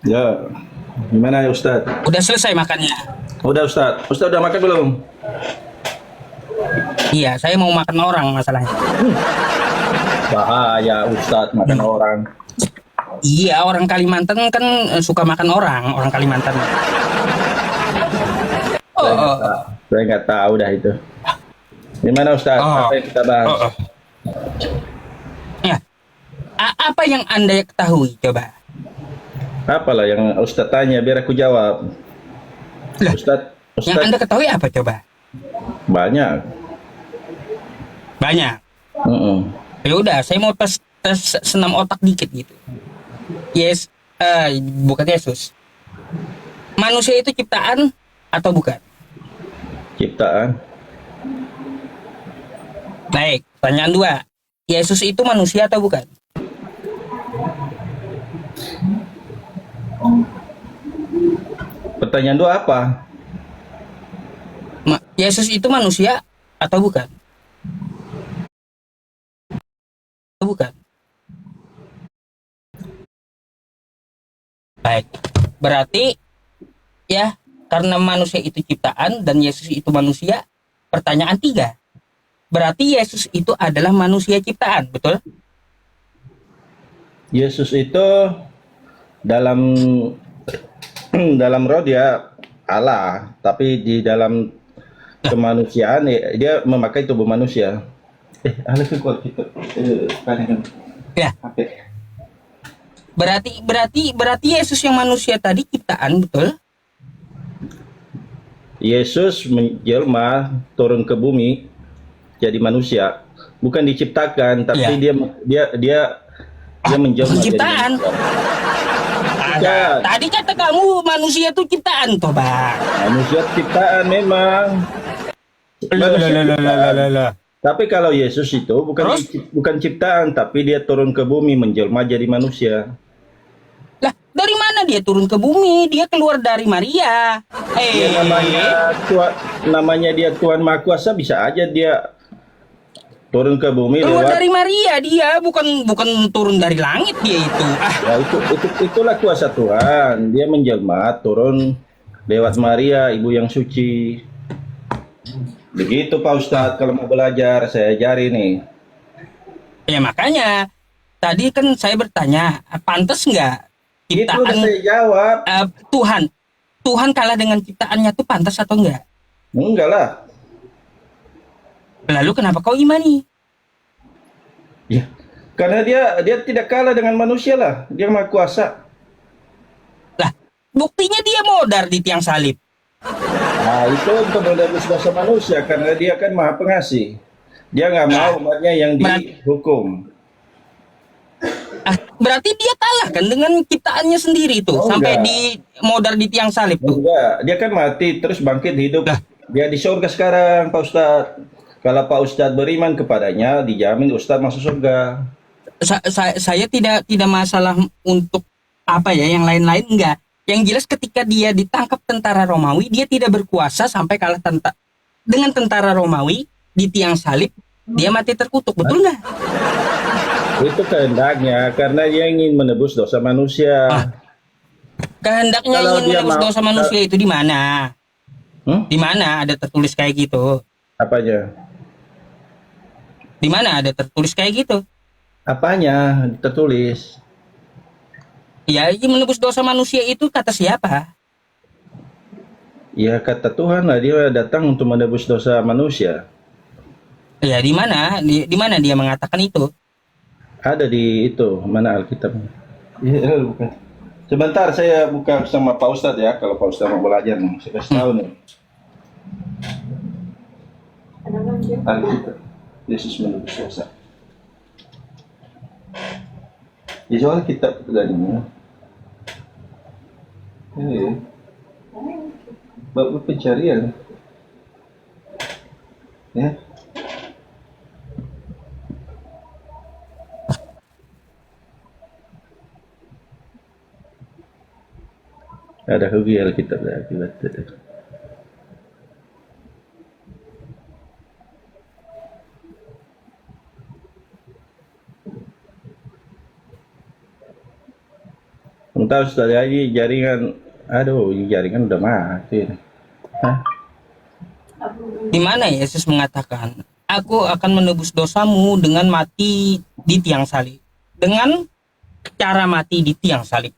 Ya, gimana ya Ustaz? Udah selesai makannya? Udah Ustaz. Ustaz udah makan belum? Iya, saya mau makan orang masalahnya. Bahaya Ustaz makan Hmm. orang. Iya, orang Kalimantan kan suka makan orang, orang Kalimantan. Oh, Saya nggak oh, tahu. oh, Saya nggak tahu dah itu. Gimana Ustaz? oh, Apa yang kita bahas? oh, oh. Ya, apa yang Anda ketahui coba? Apalah yang Ustaz tanya biar aku jawab. Lah, Ustaz, yang Ustaz Anda ketahui apa coba? banyak. Banyak. Mm-mm. Ya udah, saya mau tes senam otak dikit gitu. Yes, bukan Yesus. Manusia itu ciptaan atau bukan? Ciptaan. Baik, pertanyaan dua. Yesus itu manusia atau bukan? Pertanyaan dua apa? Yesus itu manusia atau bukan? Atau bukan? Baik. Berarti ya karena manusia itu ciptaan dan Yesus itu manusia. Pertanyaan tiga. Berarti Yesus itu adalah manusia ciptaan, betul? Yesus itu dalam dalam roh dia Allah, tapi di dalam Lah, kemanusiaan dia memakai tubuh manusia. Allah tuh kok gitu. Kalian ya. HP. Berarti Yesus yang manusia tadi ciptaan, betul? Yesus menjelma turun ke bumi jadi manusia, bukan diciptakan, tapi Iya. dia menjelma jadi Ciptaan. manusia. Ada. Bukan. Tadi kata kamu manusia itu ciptaan, toh, Bang. Manusia ciptaan memang. Manusia ciptaan. Tapi kalau Yesus itu Terus, bukan ciptaan, tapi dia turun ke bumi menjelma jadi manusia. lah, dari mana dia turun ke bumi? Dia keluar dari Maria. Dia namanya dia Tuhan Maha Kuasa, bisa aja dia turun ke bumi Keluar lewat. dari Maria dia, bukan bukan turun dari langit dia itu. Ah, Ya itulah kuasa Tuhan. Dia menjelma turun lewat Maria, ibu yang suci. Begitu Pak Ustadz, kalau mau belajar saya ajari nih. ya makanya tadi kan saya bertanya, pantas nggak Itu udah ciptaan saya jawab. Tuhan Tuhan kalah dengan ciptaannya tuh pantas atau enggak? Enggak lah. Lalu kenapa kau imani? Ya. Karena dia tidak kalah dengan manusia lah. Dia Maha Kuasa. Lah, buktinya dia modar di tiang salib. Nah, itu untuk menebus dosa manusia karena dia kan Maha Pengasih. Dia nggak mau Nah, umatnya yang berarti, dihukum. berarti dia kalah kan dengan ciptaannya sendiri tuh Oh sampai enggak. di modar di tiang salib tuh. Enggak, dia kan mati terus bangkit hidup. Lah, Dia di surga sekarang, Pak Ustadz. Kalau Pak Ustadz beriman kepadanya, dijamin Ustadz masuk surga. saya tidak masalah untuk apa ya yang lain-lain enggak. Yang jelas ketika dia ditangkap tentara Romawi, dia tidak berkuasa sampai kalah dengan tentara Romawi di tiang salib, dia mati terkutuk, betul nggak? Itu kehendaknya, karena dia ingin menebus dosa Ah, manusia. kehendaknya Kalau ingin dia menebus mau, dosa manusia itu di mana? hmm? Di mana ada tertulis kayak gitu? Apanya? Di mana ada tertulis kayak gitu? Apanya tertulis? Ya, ingin menebus dosa manusia itu kata siapa? Ya kata Tuhan lah, dia datang untuk menebus dosa manusia. Ya, di mana? Di mana dia mengatakan itu? Ada di itu, mana Alkitabnya? Iya, bukan. Sebentar saya buka sama Pak Ustadz ya, kalau Pak Ustadz mau belajar nih, saya kasih tahu Hmm. nih. Alkitab, Yesus menebus dosa. Di soal kitab tadinya, ini bab pencarian, ya. Ada hobi Alkitab dah akibat itu. Bentar tahu Ustaz, jadi jaringan, aduh, ini jaringan udah mati. Hah? Di mana Yesus mengatakan, aku akan menebus dosamu dengan mati di tiang salib. Dengan cara mati di tiang salib.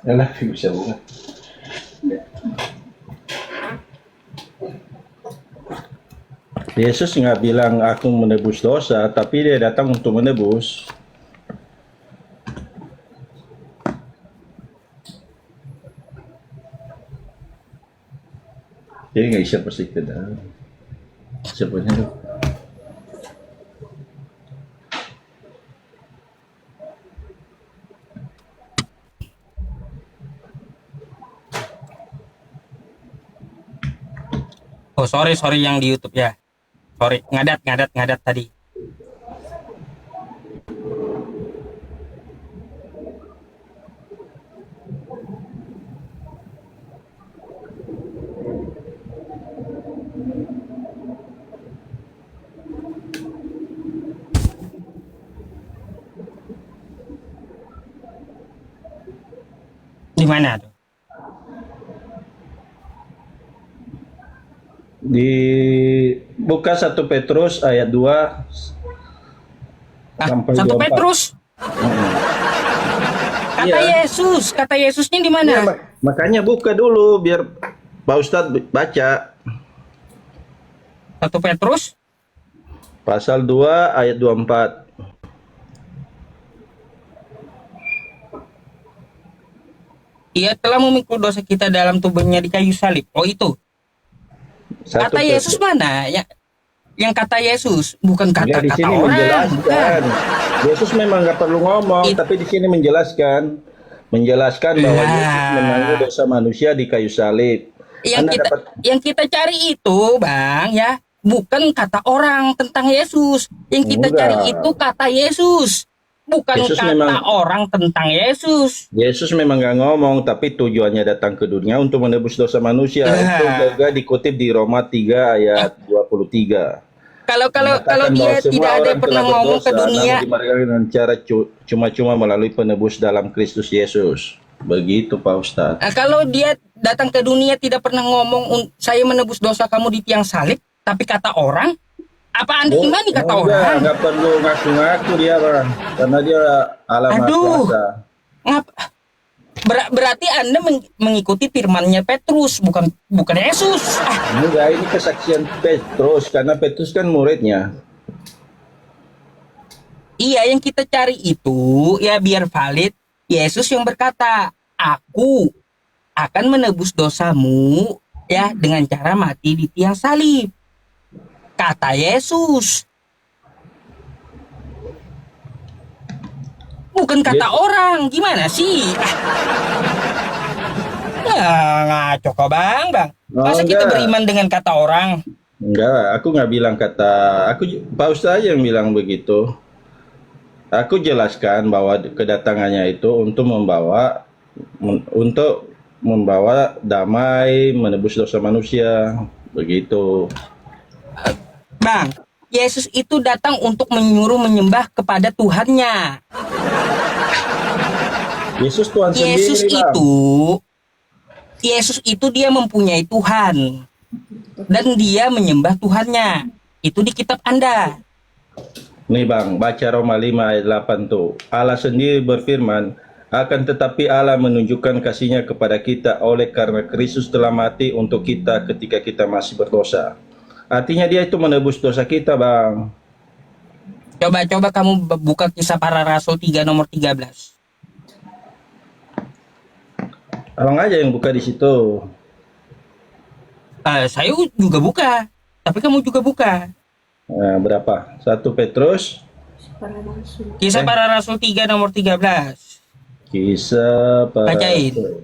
Yalah, bisa buka. Yesus nggak bilang aku menebus dosa, tapi dia datang untuk menebus. Jadi nggak bisa pasti ke dalam. Siapanya tuh? Oh sorry yang di YouTube ya. Sorry, ngadat tadi. Di mana tuh? Di buka 1 Petrus ayat 2 sampai 1 24. Petrus. Iya. Kata Yesusnya di Iya, mana? makanya buka dulu biar Pak Ustadz baca 1 Petrus pasal 2 ayat 24. Ia telah memikul dosa kita dalam tubuhnya di kayu salib. Oh itu. 1 Kata Yesus Petrus. mana? Yang kata Yesus, bukan Ya, di kata-kata sini orang. menjelaskan. Yesus memang nggak perlu ngomong, tapi di sini menjelaskan bahwa Yesus menanggung dosa manusia di kayu salib. Anda dapat Yang kita cari itu, Bang, ya, bukan kata orang tentang Yesus. Yang kita Enggak. cari itu kata Yesus. Bukan Yesus kata memang- orang tentang Yesus. Yesus memang nggak ngomong, tapi tujuannya datang ke dunia untuk menebus dosa manusia. Ya. Itu juga dikutip di Roma 3 ayat 23. Kalau Mengatakan dia bahwa semua tidak ada orang yang pernah telah ngomong ke berdosa, dunia, namun dimarahkan dengan cara cuma-cuma melalui penebus dalam Kristus Yesus. Begitu Pak Ustadz. nah, kalau dia datang ke dunia tidak pernah ngomong saya menebus dosa kamu di tiang salib, tapi kata orang, apa Anda imani kata orang? Nggak perlu ngaku-ngaku dia Bang, karena dia Allah Maha Aduh. Kuasa. Ngap berarti Anda mengikuti firmannya Petrus, bukan Yesus. Enggak, ini kesaksian Petrus, karena Petrus kan muridnya. Iya, yang kita cari itu ya biar valid. Yesus yang berkata, aku akan menebus dosamu ya dengan cara mati di tiang salib. Kata Yesus. Bukan kata orang. Gimana sih? Ngaco kok Bang. Masa kita beriman dengan kata orang? Enggak, aku nggak bilang Pak Ustaz aja yang bilang begitu. Aku jelaskan bahwa kedatangannya itu untuk membawa damai, menebus dosa manusia, begitu. Bang, Yesus itu datang untuk menyuruh menyembah kepada Tuhannya. Yesus Tuhan sendiri, Bang. Yesus itu dia mempunyai Tuhan. Dan dia menyembah Tuhannya. Itu di kitab Anda. Nih Bang, baca Roma 5 ayat 8 tuh. Allah sendiri berfirman, akan tetapi Allah menunjukkan kasih-Nya kepada kita oleh karena Kristus telah mati untuk kita ketika kita masih berdosa. Artinya dia itu menebus dosa kita, Bang. Coba kamu buka Kisah Para Rasul 3 nomor 13. Abang aja yang buka di situ. Saya juga buka, tapi kamu juga buka. Nah, berapa? 1 Petrus. Kisah Para Rasul 3 nomor 13. Kisah Para Bacain. Rasul.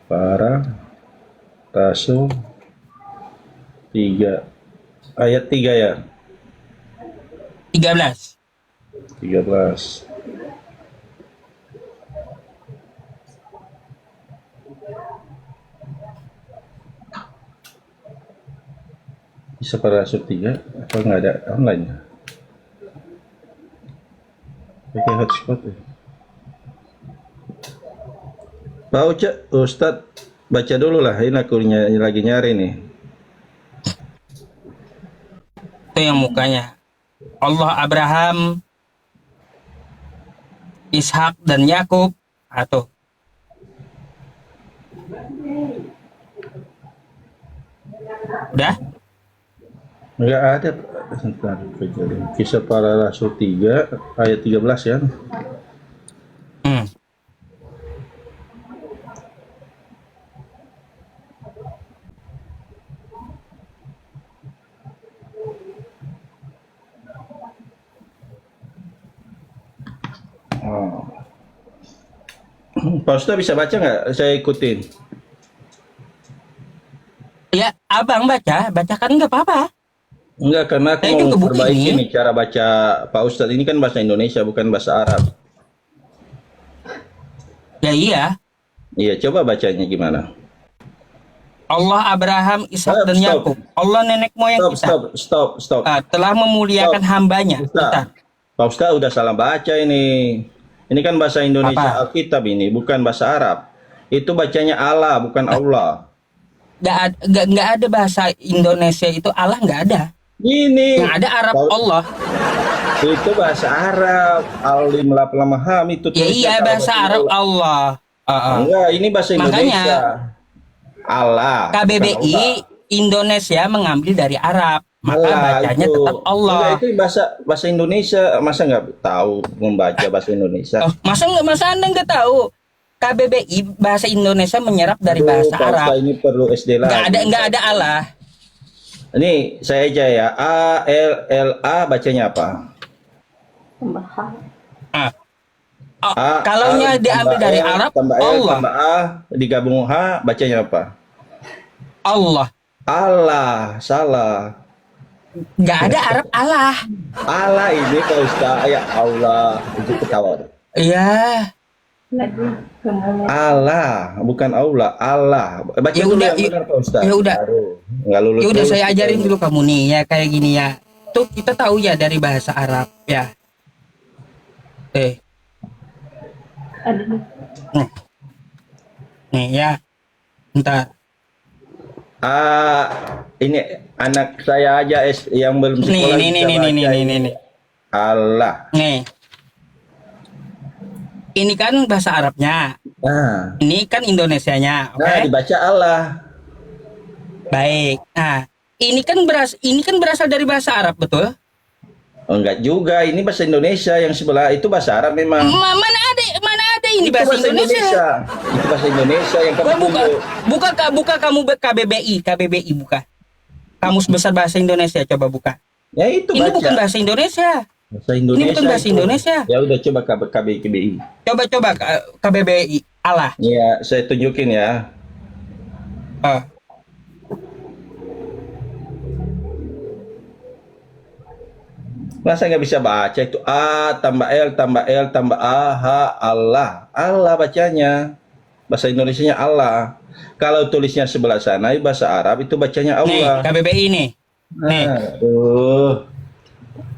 Para Rasul 3 ayat 3 ya. 13. 13. Kisah Para Rasul 3 apa nggak ada online? pakai hotspot ya. Pak Ustadz baca dulu lah, ini aku lagi nyari nih. Itu yang mukanya. Allah Abraham, Ishak dan Yakub. Atau udah? Enggak ada. Sebentar, Kisah Para Rasul 3 ayat 13 ya. Hmm. Oh. Pak Ustadz bisa baca nggak? Saya ikutin. Ya, abang bacakan nggak apa-apa. Enggak, karena aku Saya mau juga buku perbaiki ini. nih cara baca Pak Ustadz. Ini kan bahasa Indonesia, bukan bahasa Arab. Ya iya. Iya, coba bacanya gimana? Allah Abraham, Ishak dan Stop. Yakub. Allah nenek moyang kita. Stop. Telah memuliakan Stop. hambanya. Ustaz. Pak Ustadz udah salah baca ini. Ini kan bahasa Indonesia Apa? Alkitab ini, bukan bahasa Arab. Itu bacanya Allah, bukan Allah. Nggak ada bahasa Indonesia itu Allah nggak ada. Ini Yang ada Arab Allah. itu bahasa Arab. Alim lamaham itu Ya tulisan iya kalau bahasa Arab Allah. Enggak, ini bahasa Indonesia. Makanya Allah. bukan KBBI Allah. Indonesia mengambil dari Arab. Maka Allah, bacanya itu. tetap Allah. Enggak, itu bahasa Indonesia. Masa nggak tahu membaca bahasa Indonesia? Oh, masa Anda nggak tahu? KBBI bahasa Indonesia menyerap dari Aduh, bahasa Pak Arab. Ustadz, ini perlu SD lagi. Nggak ada Allah. Ini saya aja ya. A bacanya apa? Ah. Oh, kalaunya diambil tambah dari L, Arab, tambah L, Allah. tambah A, digabung H, bacanya apa? Allah. Allah, salah. Nggak ada Arab Allah. Allah ini Pak Ustadz, ya Allah, itu ketawa. Iya. Allah, bukan Allah, Allah. Baca Ya dulu udah, yang benar Pak Ustadz. ya udah. Baru. Nggak lulus. Ya udah lulus saya kita ajarin ini. dulu kamu nih ya kayak gini ya. Tuh kita tahu ya dari bahasa Arab ya. Nih. Nih ya. Bentar. Ini anak saya aja yang belum Nih sekolah nih nih bisa nih baca nih ini. nih. Allah. Nih. Ini kan bahasa Arabnya. Nah, Ini kan Indonesianya, oke? dibaca Allah. Baik. Nah, ini kan berasal dari bahasa Arab, betul? Oh, enggak juga, ini bahasa Indonesia yang sebelah itu bahasa Arab memang. Mana ada ini Itu bahasa Indonesia? Itu bahasa Indonesia yang kamu Buka kamu KBBI buka. Kamus Besar Bahasa Indonesia coba buka. Ya itu Ini baca. bukan bahasa Indonesia. Bahasa Indonesia. Ini bukan bahasa itu. Indonesia. Ya udah coba KBBI. Coba KBBI Allah. Ya, saya tunjukin ya. Oh. Masa nggak bisa baca itu A tambah L tambah L tambah A H Allah. Allah bacanya. Bahasa Indonesianya Allah. Kalau tulisnya sebelah sana bahasa Arab itu bacanya Nih, Allah. KBBI nih. Nih,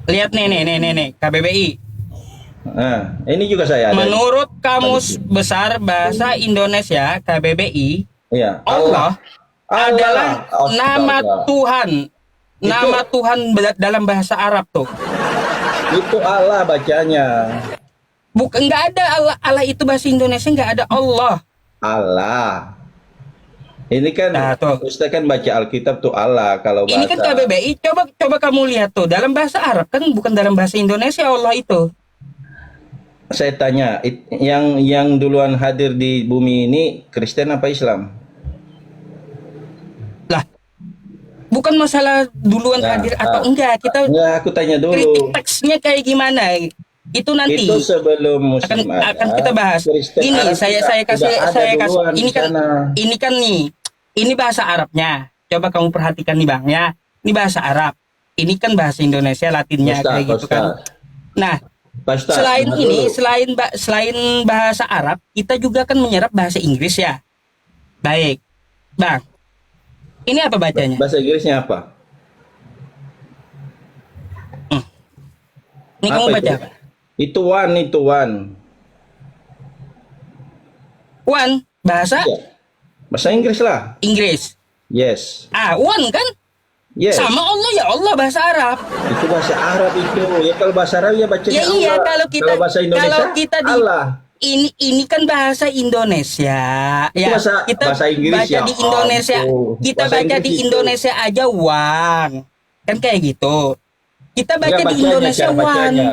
lihat nih KBBI. Nah, ini juga saya ada. Menurut Kamus Besar Bahasa Indonesia KBBI, Iya, Allah adalah Astaga. nama Tuhan. Nama Tuhan dalam bahasa Arab tuh. Itu Allah bacanya. Bukan, nggak ada Allah itu bahasa Indonesia, nggak ada Allah. Allah. Ini kan Nah, tuh. Ustaz kan baca Alkitab tuh Allah kalau bahasa. Ini kan KBBI, coba kamu lihat tuh dalam bahasa Arab kan bukan dalam bahasa Indonesia Allah itu. Saya tanya, yang duluan hadir di bumi ini Kristen apa Islam? Lah, bukan masalah duluan hadir atau enggak, kita Enggak, aku tanya dulu. kritik teksnya kayak gimana. Itu nanti Itu sebelum Muslim akan kita bahas. Kristen Ini Arab saya udah kasih ada duluan di sana. ini kan nih. Ini bahasa Arabnya. Coba kamu perhatikan nih Bang ya. Ini bahasa Arab. Ini kan bahasa Indonesia Latinnya Ustaz, kayak gitu kan. Nah, Pak Ustaz, selain dengar ini, dulu. selain bahasa Arab, kita juga kan menyerap bahasa Inggris ya. Baik. Bang. Ini apa bacanya? Bahasa Inggrisnya apa? Ini kamu Apa baca itu? apa? Itu one, itu one. One bahasa Iya. Bahasa Inggris lah. Inggris. Yes. One kan? Yes. Sama Allah ya Allah bahasa Arab. Itu bahasa Arab itu. Ya kalau bahasa Arab ya bacanya Ya iya Allah. kalau kita bahasa Indonesia kalau kita di Allah. ini kan bahasa Indonesia Itu ya kita bahasa Inggris baca ya. di Indonesia kita Bahasa baca Inggris di itu. Indonesia aja one kan kayak gitu kita baca Enggak, di bacanya, Indonesia cara one bacanya.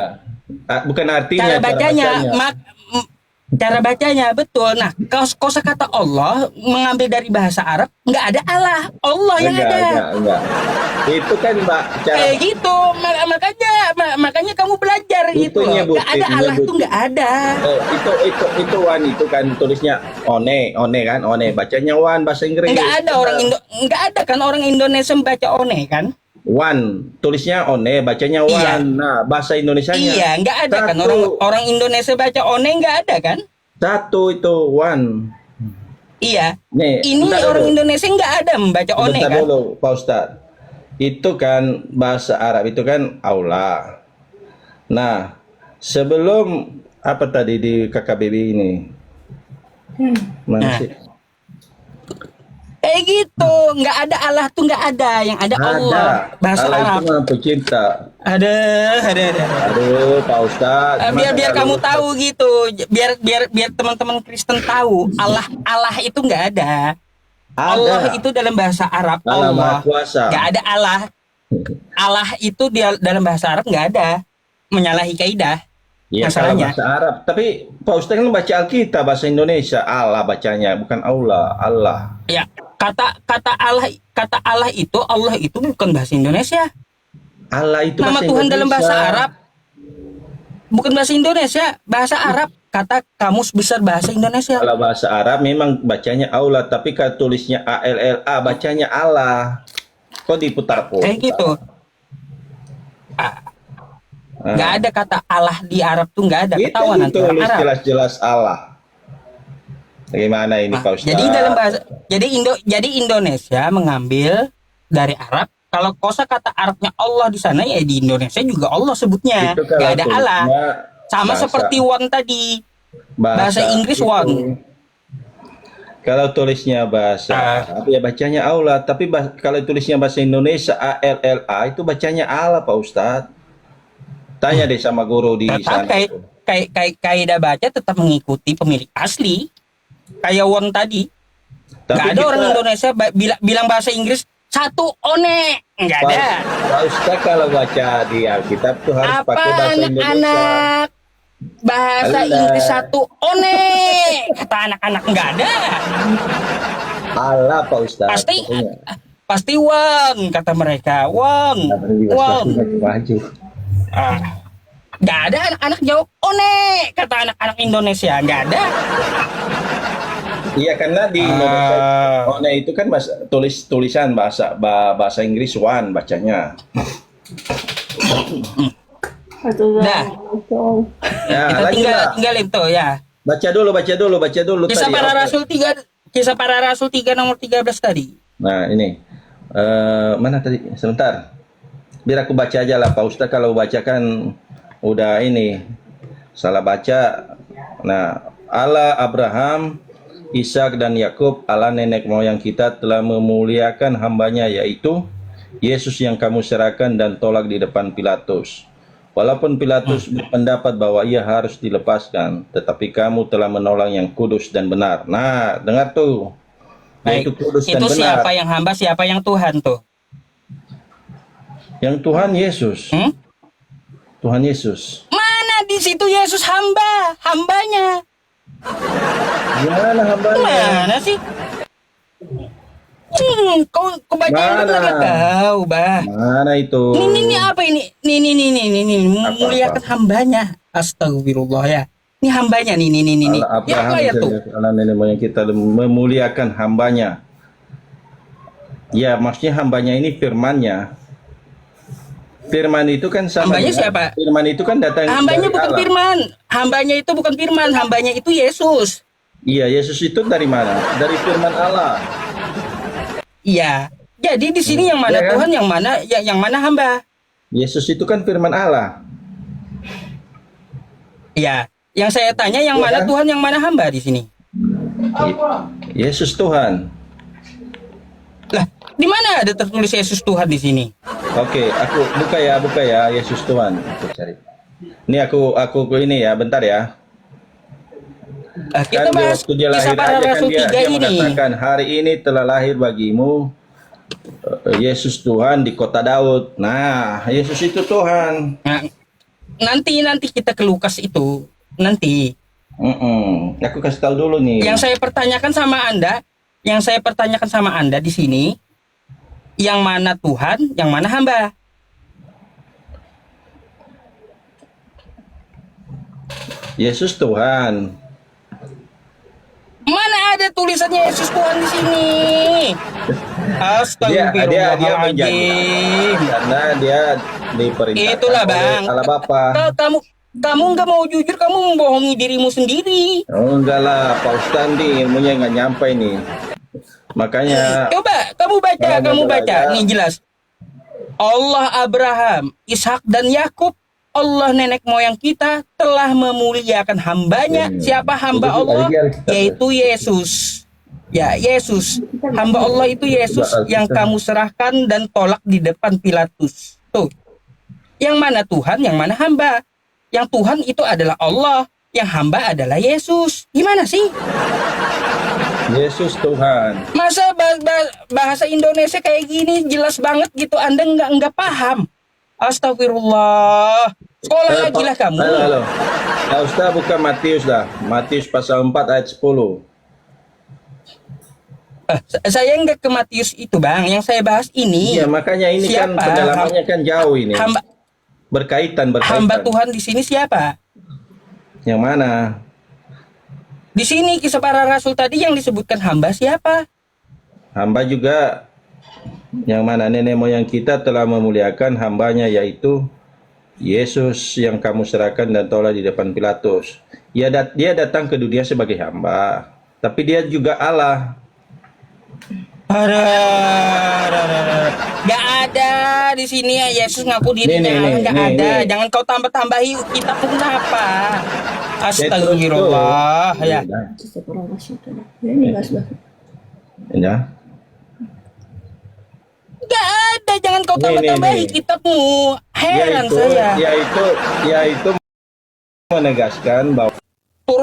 Bukan artinya, cara bacanya bacanya. cara bacanya betul. Nah kosakata Allah mengambil dari bahasa Arab nggak ada Allah yang ada Enggak. Itu kan Mbak cara kayak gitu makanya kamu belajar gitu itu loh. Nggak ada Allah tuh nggak ada. itu wan itu kan tulisnya one kan bacanya wan bahasa Inggris. Nggak ada kan orang Indonesia membaca one kan. Wan tulisnya one bacanya wan. Iya. Nah bahasa Indonesianya Iya nggak ada kan satu. orang Indonesia baca one nggak ada kan. Satu itu wan. Iya Nih ini bentar orang dulu. Indonesia nggak ada membaca one Bentar kan. dulu Pak Ustadz. Itu kan bahasa Arab itu kan Allah. Nah sebelum apa tadi di KKBB ini mana Nah. sih? Kayak gitu nggak ada Allah tuh nggak ada yang ada Allah bahasa Allah Arab. itu mah pencipta. Ada. Aduh, Pak Ustadz. Biar masa kamu kalau- tahu gitu biar teman-teman Kristen tahu Allah itu nggak ada. Allah itu dalam bahasa Arab Allah Allah Maha Kuasa. nggak ada Allah itu dia dalam bahasa Arab nggak ada menyalahi kaidah Iya, kalau masalahnya. bahasa Arab. Tapi Pak Ustadz kan baca Alkitab bahasa Indonesia. Allah bacanya, bukan Allah. Ya kata Allah itu bukan bahasa Indonesia. Allah itu Nama bahasa Tuhan Indonesia. dalam bahasa Arab bukan bahasa Indonesia, bahasa Arab. Kata kamus besar bahasa Indonesia. Kalau bahasa Arab memang bacanya Allah, tapi kalau tulisnya ALLA bacanya Allah. Kok diputar-putar? Kayak gitu. Nggak ada kata Allah di Arab tuh nggak ada. Itu Ketahuan nanti orang ditulis Arab. jelas-jelas Allah. Bagaimana ini Pak Ustadz? Jadi dalam bahasa jadi Indonesia mengambil dari Arab. Kalau kosakata Arabnya Allah di sana ya di Indonesia juga Allah sebutnya. Itu kalau Nggak ada tulisnya Allah. Sama bahasa- seperti one tadi. Bahasa Inggris itu. one. Kalau tulisnya bahasa Arab ya bacanya Allah, tapi kalau tulisnya bahasa Indonesia ALLA itu bacanya Allah Pak Ustadz. Tanya deh sama guru di Tetap sana. kayak kaidah baca tetap mengikuti pemilik asli. Kayak one tadi. Tapi Nggak ada orang Indonesia bilang bahasa Inggris satu one. Nggak ada. Pak Ustadz kalau baca di Alkitab tuh harus Apa pakai bahasa Indonesia. anak-anak bahasa Alah. Inggris satu one kata anak-anak nggak ada Allah Pak Ustadz. pasti pokoknya. pasti one kata mereka one Nggak perlu one maju. nggak ada anak-anak jawab one kata anak-anak Indonesia nggak ada. Iya karena di Indonesia one itu kan tulisan bahasa Inggris one bacanya. Dah. Ya, Kita lagi lah. tinggalin tuh ya Baca dulu kisah tadi. para Oke. rasul 3 nomor 13 tadi. Nah ini mana tadi? Sebentar. Biar aku baca aja lah Pak Ustadz. Kalau baca kan udah ini salah baca. Nah Allah Abraham, Ishak dan Yakub, Allah nenek moyang kita telah memuliakan hambanya yaitu Yesus yang kamu serahkan dan tolak di depan Pilatus. Walaupun Pilatus berpendapat bahwa ia harus dilepaskan, tetapi kamu telah menolong yang kudus dan benar. Nah, dengar tuh. Yaitu kudus dan Itu benar. siapa yang hamba, siapa yang Tuhan tuh? Yang Tuhan Yesus. Tuhan Yesus. Mana di situ Yesus hambanya? Gimana hambanya? Mana sih? Kau baca itu Mana? nggak tahu, bah. Mana itu? Ini apa ini? Nih, memuliakan hambanya. Astagfirullah ya. Ini hambanya nih. Allah Ya Abraham, apa ya tuh? Allah nenek moyang kita memuliakan hambanya. Ya, maksudnya hambanya ini firmannya. Firman itu kan sama Hambanya dengan- siapa? Firman itu kan datang Hambanya dari bukan Allah. firman. Hambanya itu bukan firman. Hambanya itu Yesus. Iya, Yesus itu dari mana? Dari firman Allah. Iya. Jadi di sini yang mana Iya kan? Tuhan, yang mana hamba? Yesus itu kan firman Allah. Ya, yang saya tanya yang Ya mana kan? Tuhan, yang mana hamba di sini? Yesus Tuhan. Lah, di mana ada tertulis Yesus Tuhan di sini? Oke, aku buka ya Yesus Tuhan. Aku cari. Ini aku ini ya, bentar ya. Kita Kan bahas waktu dia kisah lahir para aja kan rasul dia 3 ini. mengatakan hari ini telah lahir bagimu Yesus Tuhan di kota Daud. Nah, Yesus itu Tuhan. Nah, nanti kita ke Lukas itu nanti. Aku kasih tahu dulu nih. Yang saya pertanyakan sama Anda di sini, yang mana Tuhan, yang mana hamba? Yesus Tuhan. Mana ada tulisannya Yesus Tuhan di sini? Dia menjadi Astagfirullahaladzim. karena dia diperintahkan Itulah oleh Bang. Allah Bapa. Kamu nggak mau jujur, kamu membohongi dirimu sendiri. Oh, enggak lah, Pak Ustaz nih ilmunya nggak nyampe nih. Makanya Coba kamu baca, nih jelas. Allah Abraham, Ishak dan Yakub, Allah nenek moyang kita telah memuliakan hambanya. Siapa hamba Allah? Yaitu Yesus. Ya, Yesus. Hamba Allah itu Yesus yang kamu serahkan dan tolak di depan Pilatus. Tuh. Yang mana Tuhan, yang mana hamba? Yang Tuhan itu adalah Allah, yang hamba adalah Yesus. Gimana sih? Yesus Tuhan. Masa bahasa Indonesia kayak gini jelas banget gitu, Anda nggak paham. Astagfirullah. Sekolah lagi lah kamu. Halo. Nah, Ustaz buka Matius dah. Matius pasal 4 ayat 10. Saya nggak ke Matius itu Bang. Yang saya bahas ini. Iya, makanya ini kan siapa? pendalamannya kan jauh ini. Berkaitan. Hamba Tuhan di sini siapa? Yang mana? Di sini kisah para rasul tadi yang disebutkan hamba siapa? Hamba juga yang mana nenek moyang kita telah memuliakan hambanya yaitu Yesus yang kamu serahkan dan tolak di depan Pilatus. Dia datang ke dunia sebagai hamba, tapi dia juga Allah. Gak ada di sini ya Yesus ngaku dirinya Allah, gak ada. Jangan kau tambah-tambahi kita pun apa. Astagfirullah ya. Ya. Gak ada, jangan kau tambah-tambahi kitabmu. Heran saya. Yaitu menegaskan bahwa